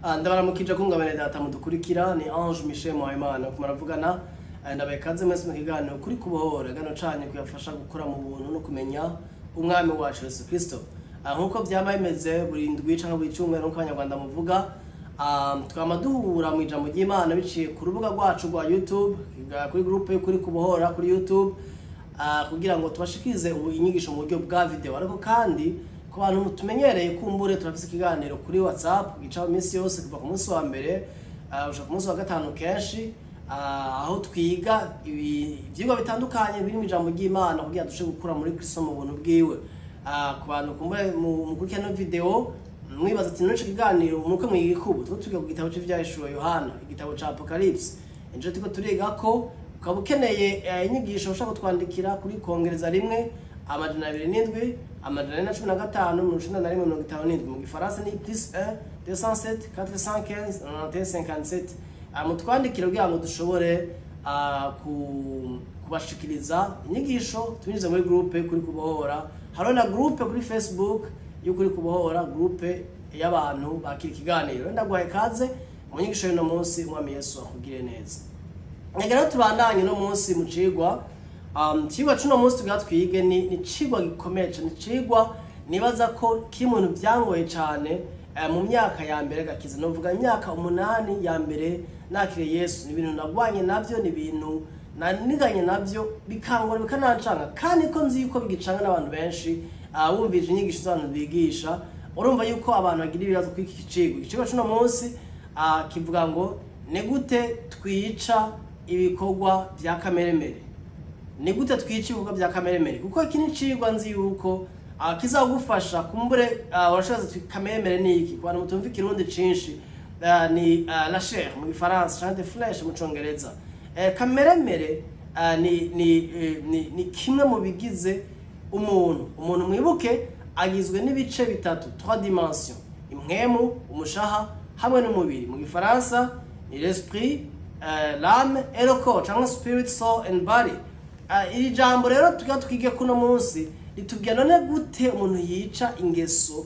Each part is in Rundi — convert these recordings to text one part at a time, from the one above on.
ndabaramukije kungabane data mudukurikira ni Ange Michel Mwayimana kumaravugana ndabekaze mwese mu kiganiro kuri kubohora gano canye kuyafasha gukora mu buntu no kumenya umwami wacu Yesu Kristo. Nkuko byaba bimeze buri ndwi canke buri cyumweru nko abanyarwanda muvuga twamaduhura mu ijambo ry'Imana biciye ku rubuga rwacu rwa YouTube kuri groupe kuri kubohora kuri YouTube kugira ngo tubashikize inyigisho mu buryo bwa video ariko kandi ku bantu tumenyereye kumbure turafise ikiganiro kuri WhatsApp gicaho iminsi yose kuva ku munsi wa mbere ushaka ku munsi wa gatanu kenshi aho twiga ivyigwa bitandukanye biri mu ijambo ry'Imana kugira dushe gukura muri Kristo mu buntu bwiwe. Ku bantu kumbure mu kurikirana video mwibaza ati none kiganiro umuke mu igikubu tugiye ku gitabo cy'Ivyahishuro Yohana igitabo ca Apocalypse enje tiko turiga ko ukaba ukeneye inyigisho ushaka kutwandikira kuri kongereza rimwe amajana 27 amajana 15 1957 mu gifaransa ni +1 207 415 9157 mutwandikira kugira ngo dushobore kubashikiriza inyigisho tunyuze muri groupe kuri kubohora haro na groupe kuri Facebook y'ukuri kubohora groupe y'abantu bakira ikiganiro ndagwaye kaze mu nyigisho y'uno munsi umwami Yesu akugire neza. Ngera tubandanye no munsi mu cigwa cigwa cuno munsi tugatwige ni cigwa gikomeye cyane cigwa nibaza ko kiri mu bintu byangoye cyane mu myaka ya mbere gakiza novuga imyaka 8 ya mbere nakire Yesu ni ibintu nagwanye navyo ni ibintu naniganye navyo bikangora bikanancanga kandi ko nzi yuko bigicanga n'abantu benshi wumvije inyigisho z'abantu bigisha urumva yuko abantu bagira ibibazo kuri iki cigwa cuno munsi kivuga ngo ni gute twica ibikorwa bya Kameremere. Ni gute twica ibikorwa bya Kameremere kuko iki ni cigwa nzi yuko kizagufasha kumbure urashaza Kameremere ni iki kwa mutumva ikirundi cinshi ni la chair mu gifaransa canke de flèche mu congereza. Kameremere ni kimwe mu bigize umuntu mwibuke agizwe n'ibice bitatu 3 dimensions impwemu umushaha hamwe n'umubiri mu gifaransa ni l'esprit l'âme et le corps canke spirit soul and body. Iri jambo rero twige kuno munsi litubwira none gute umuntu yica ingeso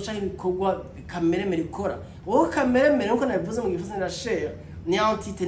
canke ibikorwa Kameremere ikora. Wowe Kameremere nko nabivuze mu gifaransa na chair ni entité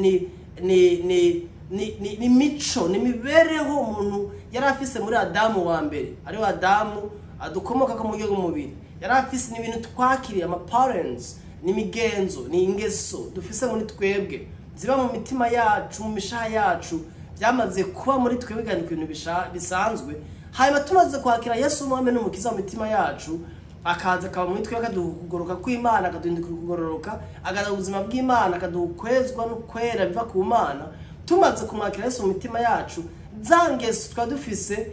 ni mico ni mibereho umuntu yari afise muri Adamu wa mbere ari wa Adamu adukomoka ko mu buryo bw'umubiri yari afise n'ibintu twakiriye ama parents ni migenzo ni ingeso dufise muri twebwe ziba mu mitima yacu mu mishaha yacu byamaze kuba muri twebwe kandi ibintu bisanzwe hanyuma tumaze kwakira Yesu umwami n'umukiza mu mitima yacu akaza akaba muri twebwe akadukugoroka kw'Imana akaduhinduka kugororoka agaza ubuzima bw'Imana akadukwezwa no kwera biva ku Mana. Tumaze kumwakira Yesu mu mitima yacu zangeso twa dufise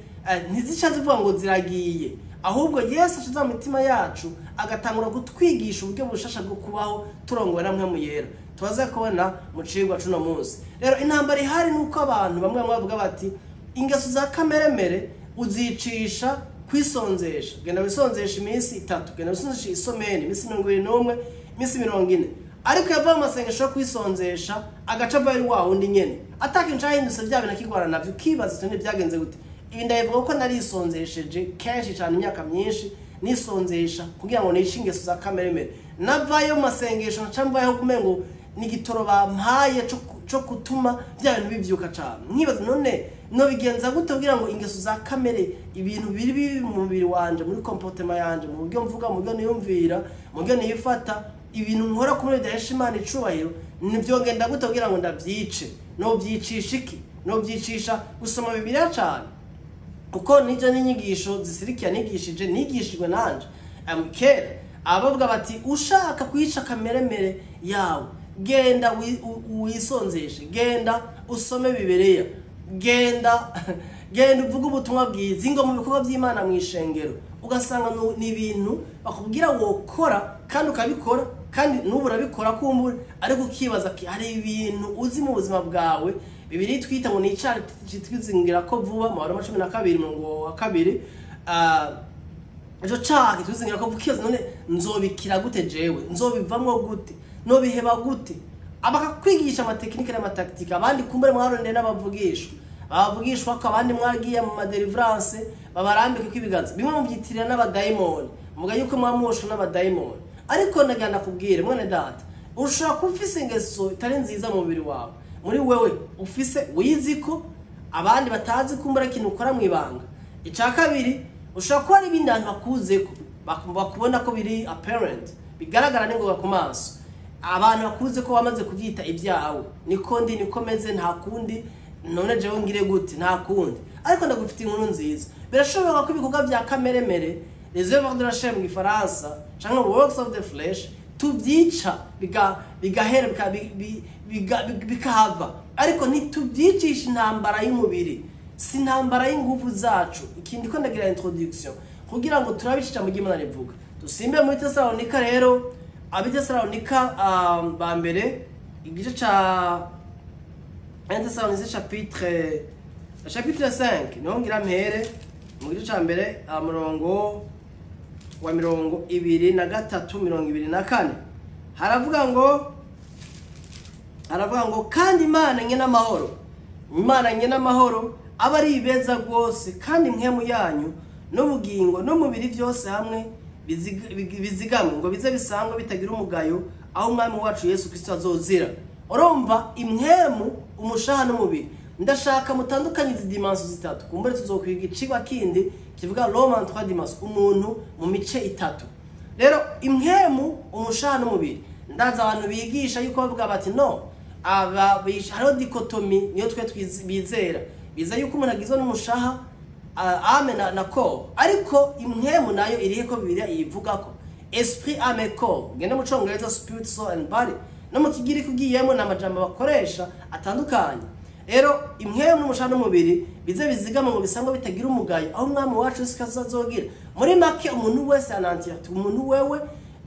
ntizica zivuga ngo ziragiye ahubwo Yesu ashize mu mitima yacu agatangura gutwigisha uburyo bushasha bwo kubaho turongowe na Mpwemu yera tubaze kubona mu cigwa cuno munsi. Rero intambara ihari nuko abantu bamwe bavuga bati ingeso za Kameremere uzicisha kwisonzesha genda wisonzesha iminsi 3 genda wisonzesha isomeni iminsi 21 iminsi 40 ariko yava mu masengesho yo kwisonzesha agaca bari wa wundi nyene ataka incahindutse byabe nakigwara navyo kibaza tone byagenze gute. Ibi ndayivuga ko narisonzesheje kenshi cyane imyaka myinshi nisonzesha kugira ngo nice ingeso za Kameremere navayo mu masengesho ncamvayo kumengo nigitoro bampaye cyo kutuma bya bintu bivyuka cyane nkibaza none no bigenza gute kugira ngo ingeso za kamere ibintu biri mu mubiri wanje muri comportement yanje mu buryo mvuga mu buryo niyumvira mu buryo nifata ibintu nkora kumwe bidahesha Imana icubahiro nivyo ngenda gute kugira ngo ndavyice no byicisha iki no byicisha gusoma Bibiliya cyane kuko nijo n'inyigisho zisirikiya nigishijwe nanje kera abavuga bati ushaka kwica Kameremere yawe genda wisonzeshe genda usome Bibiliya genda uvuga ubutumwa bwiza ngo mu bikorwa by'Imana mu ishengero ugasanga ni ibintu bakubwira wokora kandi ukabikora kandi nubura bikora kumbura ariko ukibaza hari ibintu uzi mu buzima bwawe Bibiri twita ngo ni icaha twizingira ko vuba mu 12 ngo 2 ejo caha twizingira ko vukiza none nzobikira gute jewe nzobivamwo gute no biheba gute abakakwigisha amatekinike n'amataktika abandi kumbure mwarondeye n'abavugishwa ko abandi mwagiye mu deliverance babarambike kwibiganza bimwe mu byitirira n'abadayimoni muga yuko mwamusho n'abadayimoni ariko ndagenda kubwire mwene data ushobora kufise ingeso itari nziza mu mubiri wawe muri wewe ufise wiziko abandi batazi kumbura ikintu ukora mu ibanga icya kabiri ushobora kuba ari ibindi abantu bakuzeko bakubona ko biri apparent bigaragara n'ingoga ku maso abantu bakuze ko wamaze kubyita ibyawe niko meze nta kundi none jewe ngire gute nta kundi ariko ndagufite inkuru nziza birashoboka ko ibikorwa bya Kameremere les œuvres de la chair mu Gifaransa cyangwa works of the flesh tubyica bigahera bikahava ariko ntitubyicisha intambara y'umubiri si intambara y'ingufu zacu ikindi ko ndagira introduction kugira ngo turabicisha mu gimana rivuga dusimbe muri Tesalonika rero Abizera ba mbere igice ca Tesalonika chapitre 5 niho ngira mpere mu gice ca mbere murongo wa 23-24 haravuga ngo kandi Imana nyene amahoro aba ari ibeza rwose kandi Mpwemu yanyu n'ubugingo n'umubiri byose hamwe bizigamwe ngo bize bisangwe bitagira umugayo aho umwami wacu Yesu Kristo azozira urumva Impwemu umushaha n'umubiri ndashaka mutandukanye izi dimensions zitatu kumbere tuzokwiga icigwa kindi kivuga Roman 3 dimensions umuntu mu mice itatu rero Impwemu umushaha n'umubiri ndaza abantu bigisha yuko bavuga bati no hariho dichotomy niyo twe bizera biza yuko umuntu agizwe n'umushaha ame na corps ariko Impwemu nayo irihe ko Bibiliya ivuga ko esprit ame corps genda mu Congereza spirit soul and body no mu Kigiriki ugiyemo n'amajambo bakoresha atandukanye rero Impwemu n'umushaha n'umubiri bize bizigama ngo bisangwa bitagira umugayo aho umwami wacu Yesu kazazogira muri make umuntu wese anantiye umuntu wewe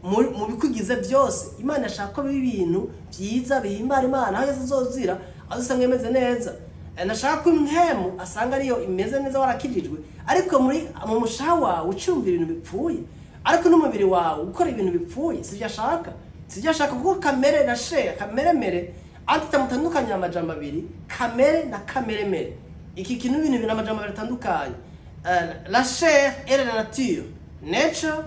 mu bikugize byose Imana ashaka ko ibintu byiza bihimbara Imana aho Yesu azozira azosanga imeze neza nashaka ko Impwemu asanga ariyo imeze neza warakijijwe ariko mu mushaha wawe ucumvira ibintu bipfuye ariko n'umubiri wawe ukora ibintu bipfuye sivyo ashaka kuko kamere na share Kameremere antitamutandukanya amajambo abiri kamere na Kameremere iki kintu ibintu bina amajambo bitandukanye la chair et la nature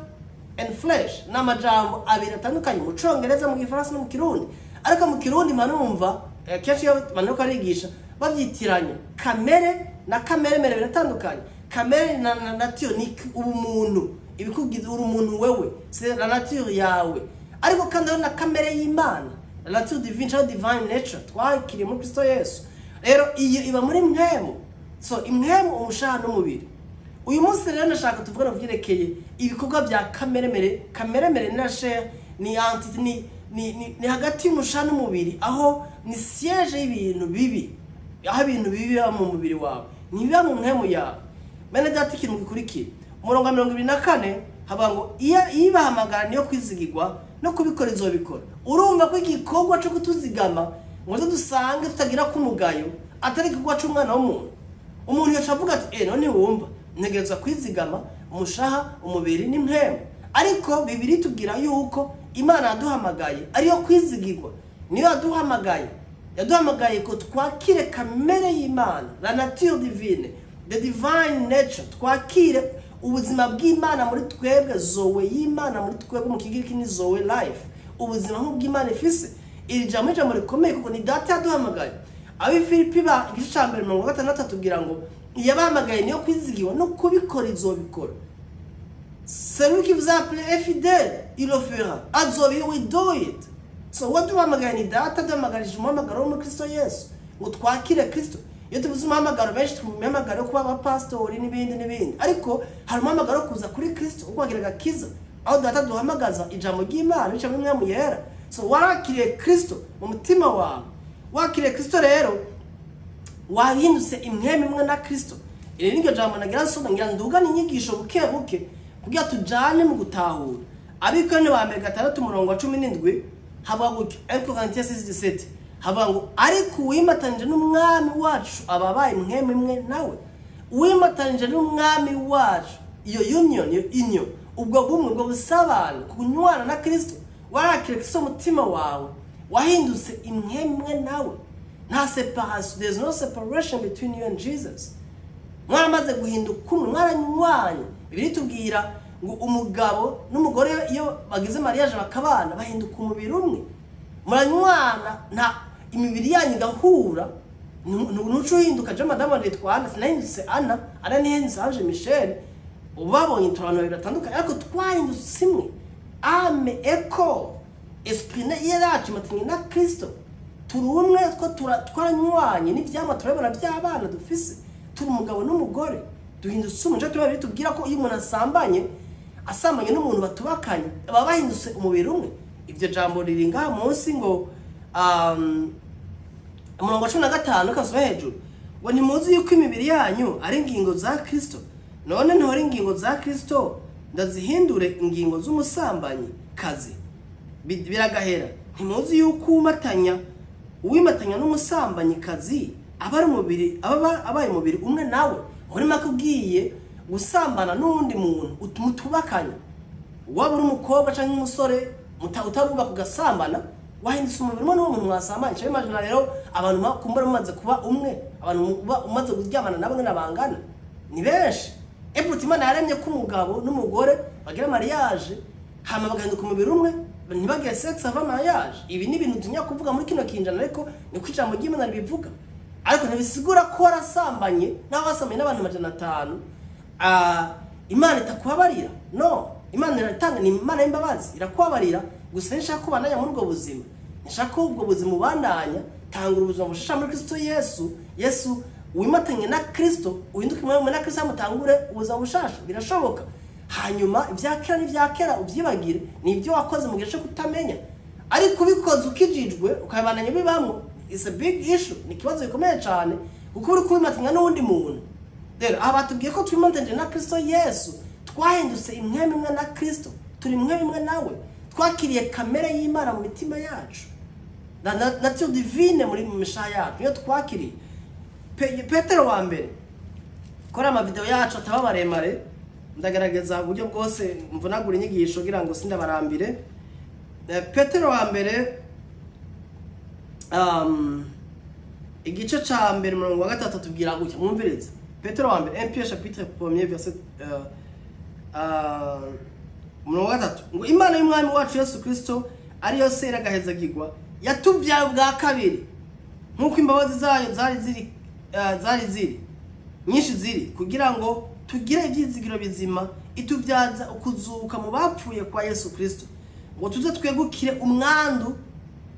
and flesh n'amajambo abiri atandukanye mu Congereza mu Gifaransa no mu Kirundi ariko mu Kirundi manumva kenshi manuko arigisha babyitiranya kamere na Kameremere biratandukanye kamere na nature ni umuntu ibikugize umuntu wewe c'est la nature yawe ariko kandi na kamere y'Imana la nature divine or divine nature twakiriye muri Kristo Yesu rero iyo iba muri Mpwemu so Impwemu umushaha n'umubiri uyu munsi rero nashaka tuvuga navyerekeye ibikorwa bya Kameremere na share ni ni hagati y'umushaha n'umubiri aho ni siège y'ibintu bibi aho ibintu bibi mu mubiri wawe nibiba mu Mpwemu yawe bene data ikintu gikurikira umurongo 24 haba ngo ibahamagara niyo kwizigirwa no kubikora izobikora urumva ko igikorwa cyo kutuzigama ngo dusange tutagira kumugayo atari kugwa cy'umwana umuntu yacavuga ati none wumva ntegereza kwizigama umushaha umubiri n'Impwemu ariko Bibiliya tubwira yuko Imana yaduhamagaye ariyo kwizigirwa niyo yaduhamagaye ko twakire kamere y'Imana la nature divine the divine nature twakire ubuzima bw'Imana muri twebwe zowe y'Imana muri twebwe mu Kigiriki ni zowe life ubuzima nk'ubw'Imana ifise iri jambo rikomeye kuko ni data yaduhamagaye abi Filipi ba igice ca 6 tubwira ngo yabahamagaye niyo kwizigiwa no kubikora izobikora celui qui vous a appelé est fidèle il le fera azobi we do it so waduhamagaye ni data duhamagarije umuhamagaro mu Kristo Yesu ngo twakire Kristo iyo tuvuze umuhamagaro benshi tumuhamagara kuba abapastori n'ibindi ariko hari umuhamagaro kuza kuri Kristo ukwagira gakiza aho data duhamagaza ijambo ry'Imana bica mu Mpwemu yera so warakiriye Kristo mu mutima wawe wakiriye Kristo rero wahindutse Impwemu imwe na Kristo iri niryo jambo nagira nsoma ngira ndugana inyigisho buke kugira tujane mu gutahura Abikorane ba mbere 6:17 haba gutyo ariko Corinthiens 6:17 haba ngo ariko uwimatanije n'umwami wacu ababaye Impwemu imwe nawe uwimatanije n'umwami wacu iyo union ubwo bumwe ubwo busabana kunywana na Kristo warakire Kristo mutima wawe wahindutse Impwemu imwe nawe nta separation there's no separation between you and Jesus mwaramaze guhinduka umwe mwaranywanye Bibiliya tubwira ngo umugabo n'umugore iyo bagize mariage bakabana bahinduka umubiri umwe muranywana nta imibiri yanyu igahura nuco hinduka je madame nditwana sinahindutse ana nihindutse Ange Michel ubabonye turano biratandukanye ariko twahindutse simwe ame eko esprit yaracu matinye na Kristo turi umwe two twaranywanye n'ivyama turabona by'abana dufise turi umugabo n'umugore duhindutse umuje tubabiri tubwira ko iyo umuntu asambanye n'umuntu batubakanye baba bahindutse umubiri umwe ivyo jambo riri ngaha munsi ngo umurongo 15 kasubira hejuru ngo ntimuzi yuko imibiri yanyu ari ingingo za Kristo none ntihora ingingo za Kristo ndazihindure ingingo z'umusambanyi kazi biragahera ntimuzi yuko uwimatanya n'umusambanyi kazi abari umubiri abaye umubiri umwe nawe uri makubwiye gusambana n'undi muntu utumutubakanya waba uri umukobwa cyangwa umusore utaruba kugasambana wahindutse umubiri n'uwo muntu mwasambanye cyo imagine rero abantu bakumbura mumaze kuba umwe abantu umaze kuryamana nabo n'abangana ni benshi Imana yaremye ko umugabo n'umugore bagira mariage hama bagahinduka umubiri umwe ntibagire sex avant mariage ibi ni ibintu dunya kuvuga muri kino kinjana ariko ni kwijambo ry'Imana bivuga ariko ntibisigura ko arasambanye n'abasambanye n'abantu 500 Imana itakubabarira no Imana iratanga ni Imana y'imbabazi irakubabarira gusa nshaka ko bananya muri ubwo buzima nshaka ko ubwo buzima ubandanya tanga ubuzima bushasha muri Kristo Yesu wimatanye na Kristo uhinduke umwe na Kristo amutangure ubuzima bushasha birashoboka hanyuma ibyakera n'ibyakera ubyibagire ni ibyo wakoze mu gihe cyo kutamenya ariko ubikoze ukijijwe ukabananya bibamwo is a big issue ni kibazo gikomeye cyane kuko uri kubimatanya n'undi muntu rero abatubwiye ko twimatanye na Kristo Yesu twahindutse imweme imwe na Kristo turi imwe imwe nawe twakiriye kamere y'Imana mu mitima yacu na nature divine muri misha yacu iyo twakiriye Petero wa mbere kora ama video yacu ataba maremare ndagaragaza uburyo bwose mvunagura inyigisho kugira ngo sindabarambire Petero wa mbere igice ca mbere umurongo wa 3 tubwira gutya mwumvireze Petero wa mbere 1 chapitre 1 verset umurongo wa 3 ngo Imana y'umwami wacu Yesu Kristo ariyo sera gahezagirwa yatubyaye bwa kabiri nkuko imbabazi zayo zari ziri nyinshi ziri kugira ngo tugire ibyizigiro bizima itubyaza ukuzuka mu bapfuye kwa Yesu Kristo ngo tuze twegukire umwandu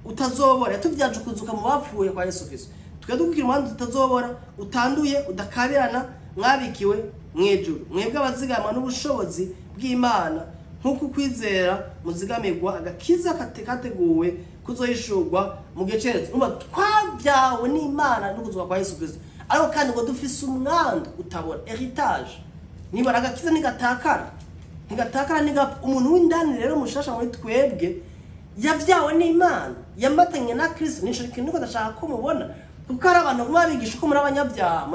utazobora yatubyaje ukuzuka mu bapfuye kwa Yesu Kristo twegukire umwandu utazobora utanduye udakabirana mwabikiwe mwijuru mwebwe abazigamwa n'ubushobozi bw'Imana nkuko kwizera muzigamirwa agakiza kateguwe kuzohishurwa mu gihe umva twabyawe n'Imana n'ukuzuka kwa Yesu Kristo ariko kandi ngo dufise umwandu utabona heritage niba agakiza nigatakara umuntu w'indani rero mushasha muri twebwe yavyawe n'Imana yamatanye na Kristo nico kintu ko ndashaka ko mubona kuko ari abantu babigisha ko muri abanyabyaha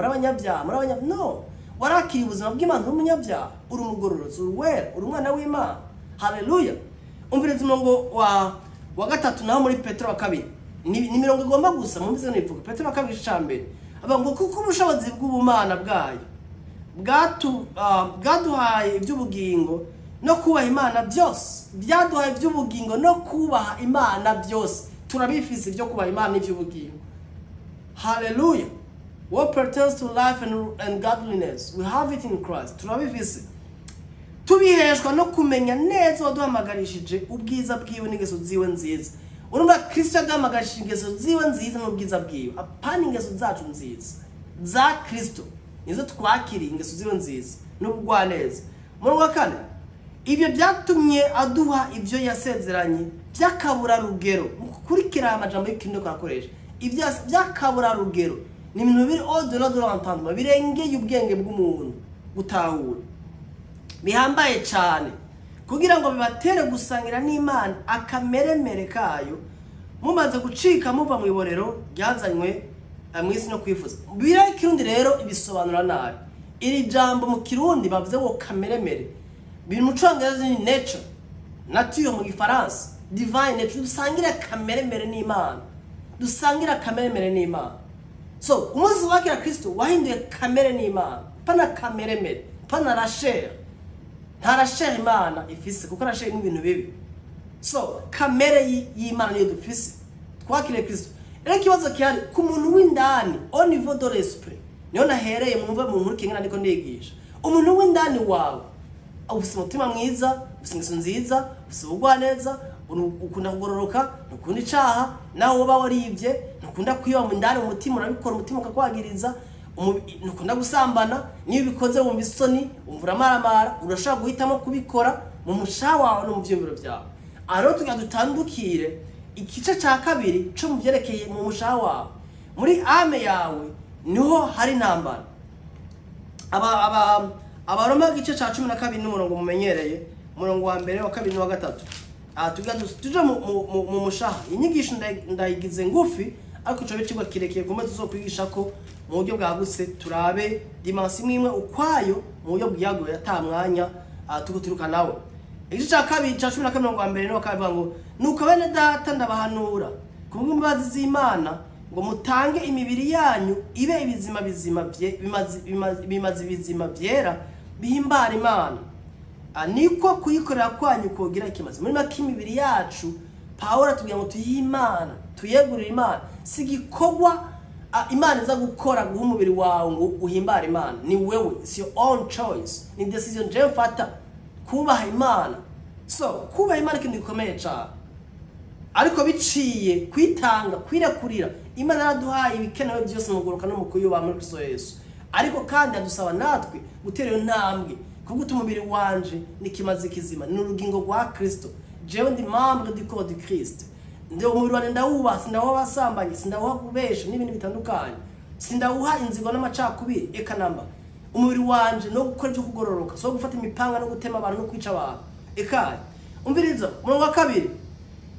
no warakiri ubuzima bw'Imana umunyabyaha uri umugororotsi uruwera uri umwana w'Imana haleluya umviriza umurongo wa 3 naho muri Petero wa 2 ni mirongo igomba gusa mumvize nivuga Petero wa 2 icambere avuga kuko ubushobozi bw'ubumana bwayo bwaduhaye iby'ubugingo no kubaha Imana byose byaduhaye iby'ubugingo no kubaha Imana byose turabifise ibyo kubaha Imana iby'ubugingo haleluya what pertains to life and godliness we have it in Christ turabifise tubiheshwa no kumenya neza waduhamagarishije ubwiza bwiwe n'ingeso ziwe nziza urumva Kristo yaduhamagarishije ingeso ziwe nziza n'ubwiza bwiwe apana ingeso zacu nziza za Kristo nizo twakiri ingeso ziwe nziza n'ubugwaneza muri wa 4 ibyo byatumye aduha ibyo yasezeranye byakabura rugero mukurikira amajambo y'ikindi kwakoresha ibyo byakabura rugero ni ibintu biri au-delà de l'entendement birengeye ubwenge bw'umuntu gutahura bihambaye cyane kugira ngo bibatere gusangira n'Imana akameremere kayo mumaze gucika muva mu iborero ryazanywe mwisi no kwifuza bira ikirundi rero ibisobanura nabi iri jambo mu kirundi bavuze ngo kameremere biri mu Congereza ni nature mu Gifaransa divine nature dusangira kameremere n'Imana so umunsi wakira Kristo wahinduye kamere n'Imana pana kameremere pana la chair ntarashera imana ifise kuko arashera n'ibintu bibi. So kamere y'Imana niyo dufise twakire Kristo. Rero ikibazo kihari ku muntu w'indani au niveau de l'esprit niyo nahereye mwumva mu nkuru kingana ndiko ndigisha. Umuntu w'indani wawe ufise umutima mwiza, ufise ingeso nziza, ufise ubugwaneza, ukunda kugororoka, ukunda icaha, nawe uba warivye, ukunda kwiba mu ndani umutima urabikora umutima ukakwagiriza, ukunda gusambana, niyo bikoze wumva isoni, umvura maramara, urashaka guhitamo kubikora mu mushaha wawe no mu vyumviro vyawe. Aro dutandukire igice ca kabiri cyo mu byerekeye mu mushaha wawe. Muri ame yawe niho hari intambara. Abaroma igice ca 12 n'umurongo mumenyereye, umurongo wa mbere wa kabiri wa gatatu. Tuje mu mushaha. Inyigisho ndayigize ngufi ariko cyo bicirwa kirekeye kuma tuzokwigisha ko mu buryo bwagutse turabe dimension imwe ukwayo mu buryo bwiyagoye atamwanya tuguturuka nawe. Igice ca kabiri ca 12 wa mbere no kavuga ngo nuko bene data ndabahanura kumwe imbabazi z'Imana ngo mutange imibiri yanyu ibe ibizima bizima byera bihimbara Imana. Niko kuyikorera kwanyu kogira ikimaze muri make imibiri yacu. Paulo atubwira ngo tuyimana tuyegurira Imana sigikorwa Imana iza gukora guha umubiri wawe ngo uhimbare Imana. Ni wewe, it's your own choice, ni decision je mfata kubaha Imana. So kubaha Imana kintu gikomeye cyane ariko biciye kwitanga kwirekurira. Imana yaraduhaye ibikenewe byose mu guruka no mu kuyubaha muri Kristo Yesu, ariko kandi adusaba natwe gutera iyo ntambwe kuko umubiri wanje nikimaze kizima ni urugingo rwa Kristo. Jewe ndi membre du corps de Christ, ndi umubiri wanje ndawubaha, sindaho basambanye, sindaho kubesha n'ibindi bitandukanye, sindawuha inzigo n'amacakubiri. Eka namba umubiri wanje no gukora ibyo kugororoka, so gufata imipanga no gutema abantu no kwica abantu. Eka umviriza umurongo wa kabiri,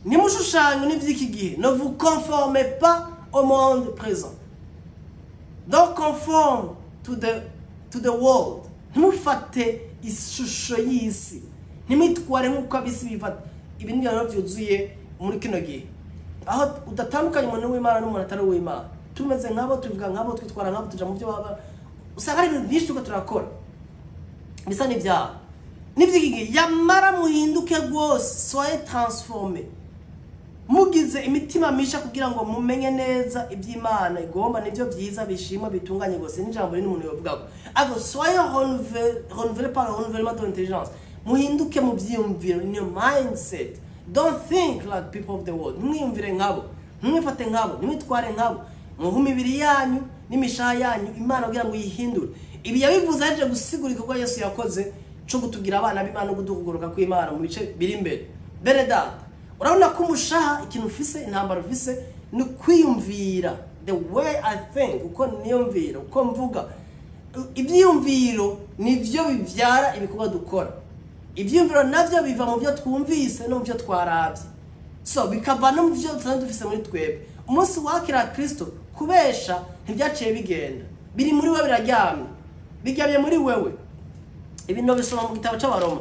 nimushushanyo n'ivyiki gihe, ne vous conformez pas au monde présent. Don't conform to the world. Ntimufate ishusho y'isi, ntimitware nk'uko abisi bifata. Ibi ni byo byuzuye muri kino gihe, aho udatandukanye umuntu w'Imana n'umuntu atari w'Imana. Tumeze nk'abo, tuvuga nk'abo, twitwara nk'abo, tuja mu byo baba usanga ari ibintu byinshi turakora bisa n'ibyaha n'iby'igihe. Yamara muhinduke rwose, soyez transformés, mugize imitima misha kugira ngo mumenye neza iby'Imana igomba nibyo byiza bishimwa bitunganye gose. N'ijambo riri n'umuntu yovuga ko ago soyez renouvelés par le renouvellement de l'intelligence. Muhinduke mu byiyumviro, in your mindset. Don't think like people of the world. Mwiyumvire nkabo, mwifate nkabo, nimitware nkabo. Muhu imibiri yanyu n'imishaha yanyu Imana kugira ngo yihindure. Ibi yabivuze aje gusigura igikorwa Yesu yakoze cyo gutugira abana b'Imana no kudukugoroka kw'Imana mu bice biri imbere. Bene data, urabona ko umushaha ikintu ufise, intambara ufise ni kwiyumvira. The way I think, uko niyumvira, uko mvuga. Ibyiyumviro nivyo bivyara ibikorwa dukora. Ibyiyumviro navyo biva mu byo twumvise no mu byo twarabye. So bikava no mu byo dufise muri twebwe. Umunsi wakira Kristo kubesha ntibyaciye bigenda, biri muri wewe, biraryamye, bigamye muri wewe. Ibintu bisoma mu gitabo c'Abaroma.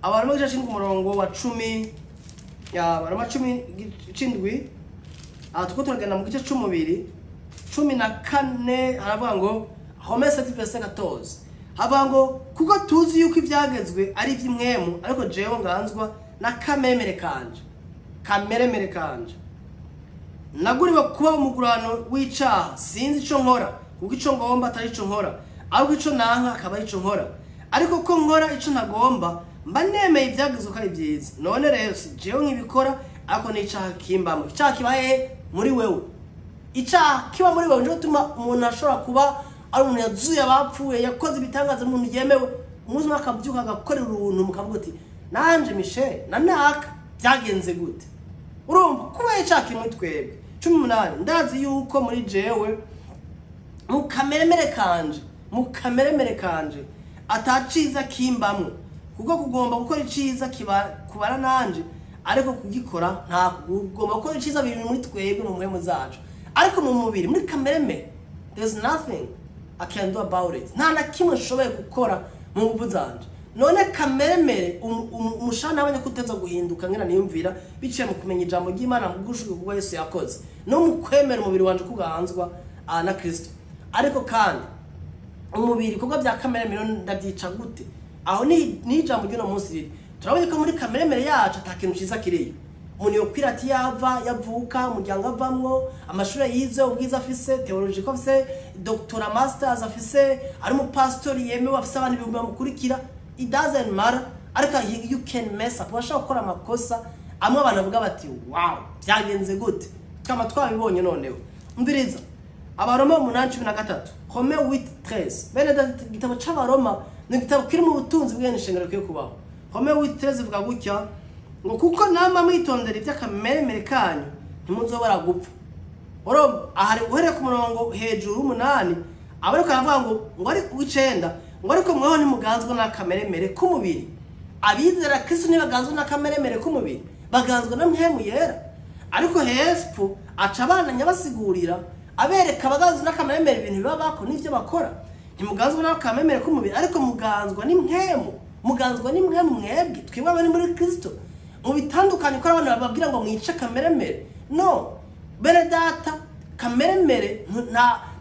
Abaroma gice umurongo wa 10, ya Baroma 10:7. Tuko turagana mu gice c'umubiri 14 haravuga ngo Romains 7:14. Havuga ngo kuko tuzi yuko ibyagezwe ari iby'Mpwemu, ariko jewe nganzwa na Kameremere kanje. Naguriwe kuba umugurano w'icaha, sinzi ico nkora, kuko ico ngomba atari ico nkora, ariko ico nanka akaba ico nkora. Ariko ko nkora ico ntagomba, mba nemeye ibyagezwe ko ari byiza. None rero si jewe nkibikora, ariko n'icaha kimbamo. Icaha kibaye muri wewe, icaha kiba muri wewe, nje gutuma umuntu ashobora kuba ari umuntu yazuye abapfuye, yakoze ibitangaza umuntu yemewe, umunsi akabyuka agakorera uruntu mukavuga uti nanje Michel nanaka byagenze gute. Urumva kuba icaha kimwe twebwe 18. Ndazi yuko muri jewe mu kameremere kanje ataciza kimbamwe, kuko kugomba gukora iciza kubara nanje, ariko kugikora nta kugomba gukora iciza biri muri twebwe mu mpwemu zacu. Ariko mu mubiri muri kameremere there's nothing I can do about it. Nta na kimwe nshoboye gukora mu nguvu zanje. None kameremere umushana abanye kuteza guhinduka ngena niyumvira biciye mu kumenya ijambo ry'Imana mu gushuka kuba Yesu yakoze no mu kwemera umubiri wanje kuganzwa na Kristo. Ariko kandi umubiri kuko bya kameremere ndabyica gute? aho ni ijambo ry'uno munsi riri. Turabonye ko muri kameremere yacu atakintu ciza kiriyo. Umuntu yokwira ati yavuka umuryango avamwo, amashuri yize, ubwiza afise, theology ko afise, doctora masters afise, ari mu pastor yemewe afise abantu ibihumbi bamukurikira. It doesn't matter. Ariko you can mess up. Washaka gukora amakosa amwe abantu bavuga bati wow byagenze gute kama twabibonye noneho. Umviriza Abaroma 8:13 Rome 8:13 bene gitabo c'Abaroma ni gitabo kiri mu butunzi bw'enshingano kyo kubaho. Rome 8:13 ivuga gutya ngo kuko nama mwitondera ivy'akameremere kanyu ntimuzobara gupfa. Oro ahari uhere ku murongo hejuru 8 abariko aravuga ngo ari w'icenda ngo ariko mweho ntimuganzwe n'akameremere k'umubiri. Abizera Kristo ntibaganzwe n'akameremere k'umubiri, baganzwe na Mpwemu yera. Ariko hepfo aca abana nyabasigurira abereka abaganzwe n'akameremere ibintu biba bako n'ivyo bakora. Ntimuganzwe n'akameremere k'umubiri ariko muganzwa n'Mpwemu, muganzwa n'Mpwemu mwebwe twebwe abari muri Kristo. Mu bitandukanye ko abana bababwira ngo mwice kameremere. No, bene data kameremere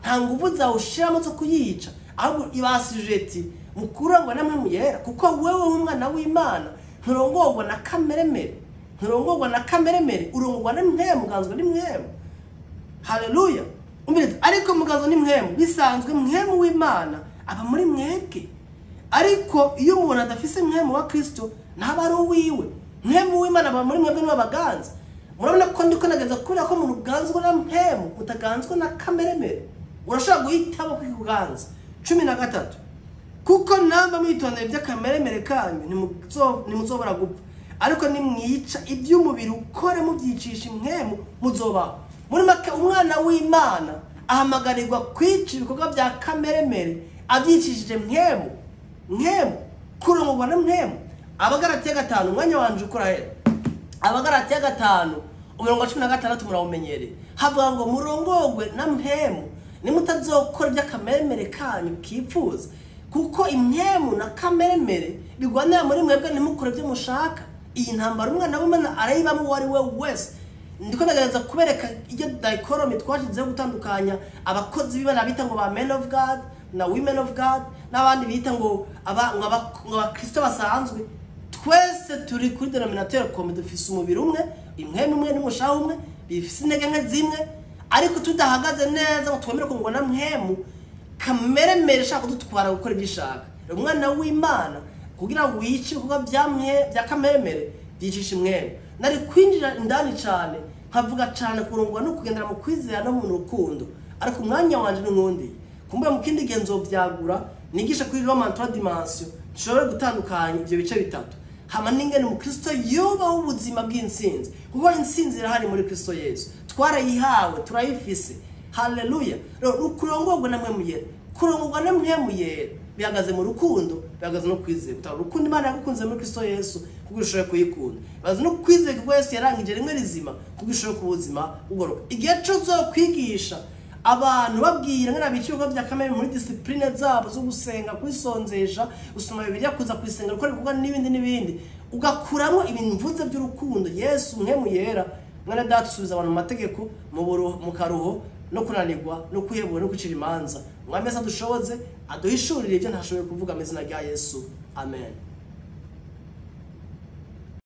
nta nguvu zawushiramo zo kuyica, ahubwo ibasujeti mukurangwa na Mpwemu yera kuko wewe umwana w'Imana nturongorwa na kameremere, nturongorwa na kameremere, urongorwa na Mpwemu, muganzwa ni Mpwemu. Haleluya. Umviriza ariko muganzwa ni Mpwemu bisanzwe Mpwemu w'Imana aba muri mwebwe. Ariko iyo umuntu adafise Mpwemu wa Kristo ntaba ari uwiwe. Mpwemu w'Imana aba muri mwebwe n'abaganza. Murabona ko ndiko nageza kuri ko umuntu uganzwa na Mpwemu utaganzwa na kameremere. Urashobora guhitamo kwikuganza. 13 kuko namba mwitondera iby'akameremere kanyu nimuzobara gupfa ariko nimwica iby'umubiri ukore mubyicisha Mpwemu muzobaho. Muri make umwana w'Imana ahamagarirwa kwica ibikorwa bya kameremere abyicishije Mpwemu, kurongorwa na Mpwemu. Abagalatiya 5 umwanya wanje ukora hera. Abagalatiya 5 umurongo 16 murawumenyereye havuga ngo murongorwe na Mpwemu nimutazokora iby'akameremere kanyu kipfuza kuko Impwemu na kameremere bigwanira muri mwebwe nimukore byo mushaka. Iyi ntambara umwana w'Imana arayibamo wari we wese. Ndiko ndagereza kubereka iyo dichotomy twashizeho gutandukanya abakozi b'Imana bita ngo ba men of God na women of God n'abandi bita ngo Kristo basanzwe. Twese turi kuri denominateur commun, dufise umubiri umwe, Impwemu umwe n'umushaha umwe, bifise intege nke zimwe, ariko tudahagaze neza ngo twemere ko ngo na Mpwemu kameremere shaka kudutwara gukora ibyishaka. Umwana w'Imana kugira ngo wice kuba bya kameremere byicisha Mpwemu. Nari kwinjira indani cyane nkavuga cyane kurungwa no kugendera mu kwizera no mu rukundo, ariko umwanya wanje n'inkundi kumbe mu kindi genzo byagura nigisha kuri Roman 3 dimension nshobora gutandukanya ibyo bice bitatu. Hama ningene mu Kristo yubaho ubuzima bw'insinzi kuko insinzi irahari muri Kristo Yesu, twarayihawe turayifise. Haleluya. Kurongorwa na Mpwemu yera, kurongorwa na Mpwemu yera bihagaze mu rukundo, bihagaze no kwizera. Urukundo Imana yagukunze muri Kristo Yesu kugushoye kuyikunda, bazi no kwizera ko Yesu yarangije rimwe rizima kugushoye ku buzima ugoroka. Igihe cyo zo kwigisha abantu babwira ngana biciye bya kamere muri discipline zabo zo gusenga, kwisonzesha, gusoma Bibiliya, kuza kwisenga, gukora ibikorwa n'ibindi ugakuramo ibintu mvuze by'urukundo. Yesu Mpwemu yera mwana data subiza abantu mu mategeko mu karuho no kunanirwa no kwihebura no gucira imanza. Mwameza dushoboze aduhishurire ibyo ntashoboye kuvuga amazina ya Yesu. Amen.